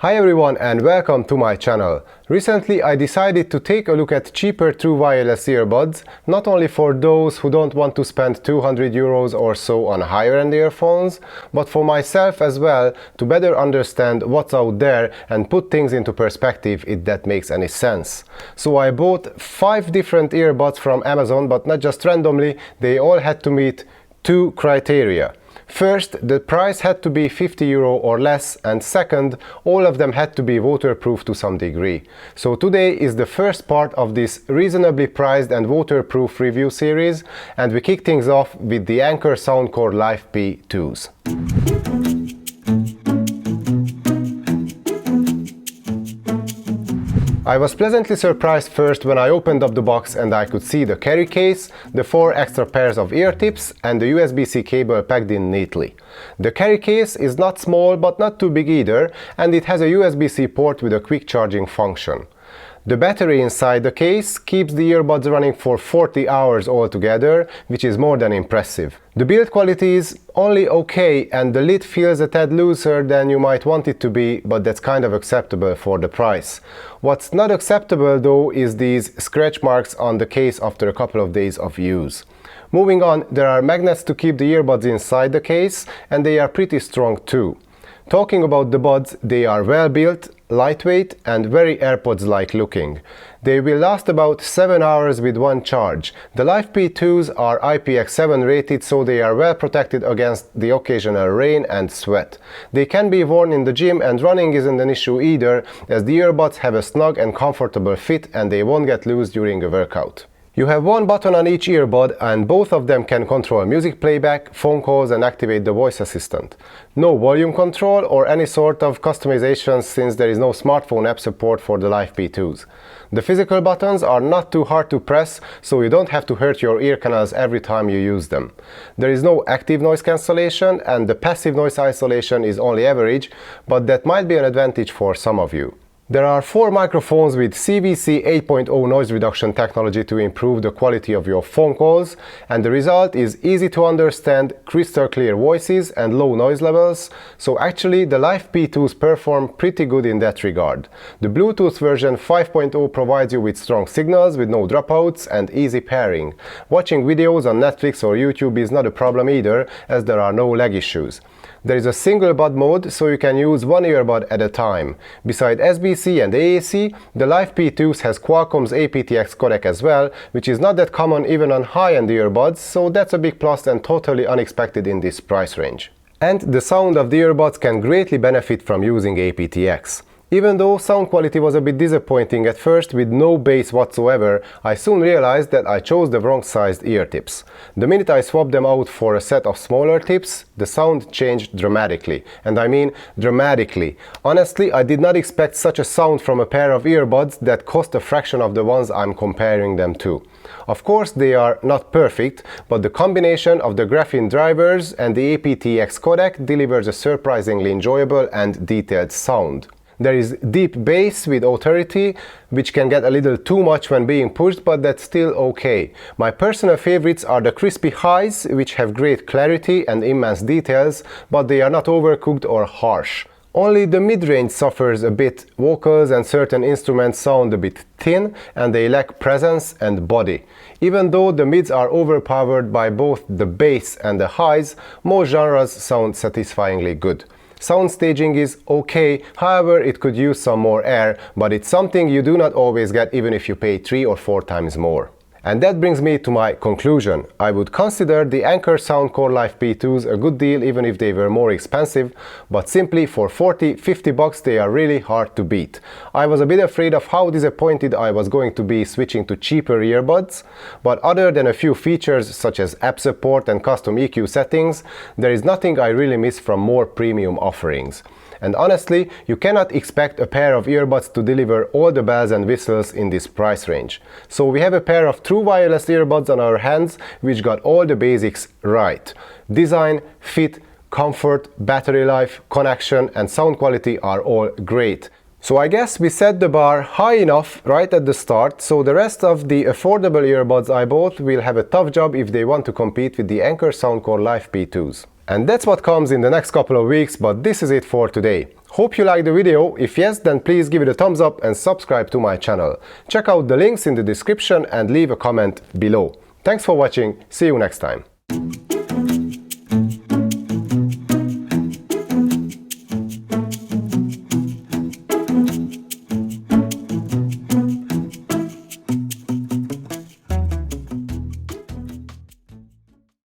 Hi everyone and welcome to my channel. Recently I decided to take a look at cheaper true wireless earbuds, not only for those who don't want to spend 200 euros or so on higher end earphones, but for myself as well, to better understand what's out there and put things into perspective if that makes any sense. So I bought 5 different earbuds from Amazon, but not just randomly, they all had to meet 2 criteria. First, the price had to be 50 euro or less, and second, all of them had to be waterproof to some degree. So today is the first part of this reasonably priced and waterproof review series, and we kick things off with the Anker Soundcore Live P2s. I was pleasantly surprised first when I opened up the box and I could see the carry case, the 4 extra pairs of ear tips and the USB-C cable packed in neatly. The carry case is not small but not too big either, and it has a USB-C port with a quick charging function. The battery inside the case keeps the earbuds running for 40 hours altogether, which is more than impressive. The build quality is only okay and the lid feels a tad looser than you might want it to be, but that's kind of acceptable for the price. What's not acceptable though is these scratch marks on the case after a couple of days of use. Moving on, there are magnets to keep the earbuds inside the case, and they are pretty strong too. Talking about the buds, they are well built, lightweight and very AirPods-like looking. They will last about 7 hours with one charge. The Live P2s are IPX7 rated, so they are well protected against the occasional rain and sweat. They can be worn in the gym and running isn't an issue either, as the earbuds have a snug and comfortable fit and they won't get loose during a workout. You have one button on each earbud and both of them can control music playback, phone calls and activate the voice assistant. No volume control or any sort of customization since there is no smartphone app support for the Live P2s. The physical buttons are not too hard to press, so you don't have to hurt your ear canals every time you use them. There is no active noise cancellation and the passive noise isolation is only average, but that might be an advantage for some of you. There are 4 microphones with CVC 8.0 noise reduction technology to improve the quality of your phone calls, and the result is easy to understand, crystal clear voices and low noise levels, so actually the Live P2s perform pretty good in that regard. The Bluetooth version 5.0 provides you with strong signals with no dropouts and easy pairing. Watching videos on Netflix or YouTube is not a problem either, as there are no lag issues. There is a single bud mode, so you can use one earbud at a time. Beside SBC and AAC, the Live P2s has Qualcomm's aptX codec as well, which is not that common even on high-end earbuds, so that's a big plus and totally unexpected in this price range. And the sound of the earbuds can greatly benefit from using aptX. Even though sound quality was a bit disappointing at first with no bass whatsoever, I soon realized that I chose the wrong sized ear tips. The minute I swapped them out for a set of smaller tips, the sound changed dramatically. And I mean dramatically. Honestly, I did not expect such a sound from a pair of earbuds that cost a fraction of the ones I'm comparing them to. Of course, they are not perfect, but the combination of the graphene drivers and the aptX codec delivers a surprisingly enjoyable and detailed sound. There is deep bass with authority, which can get a little too much when being pushed, but that's still okay. My personal favorites are the crispy highs, which have great clarity and immense details, but they are not overcooked or harsh. Only the mid-range suffers a bit. Vocals and certain instruments sound a bit thin and they lack presence and body. Even though the mids are overpowered by both the bass and the highs, most genres sound satisfyingly good. Sound staging is okay, however it could use some more air, but it's something you do not always get even if you pay 3 or 4 times more. And that brings me to my conclusion. I would consider the Anker Soundcore Live P2s a good deal even if they were more expensive, but simply for 40-50 bucks they are really hard to beat. I was a bit afraid of how disappointed I was going to be switching to cheaper earbuds, but other than a few features such as app support and custom EQ settings, there is nothing I really miss from more premium offerings. And honestly, you cannot expect a pair of earbuds to deliver all the bells and whistles in this price range. So we have a pair of true wireless earbuds on our hands which got all the basics right. Design, fit, comfort, battery life, connection and sound quality are all great. So I guess we set the bar high enough right at the start, so the rest of the affordable earbuds I bought will have a tough job if they want to compete with the Anker Soundcore Live P2s. And that's what comes in the next couple of weeks, but this is it for today. Hope you liked the video. If yes, then please give it a thumbs up and subscribe to my channel. Check out the links in the description and leave a comment below. Thanks for watching, see you next time.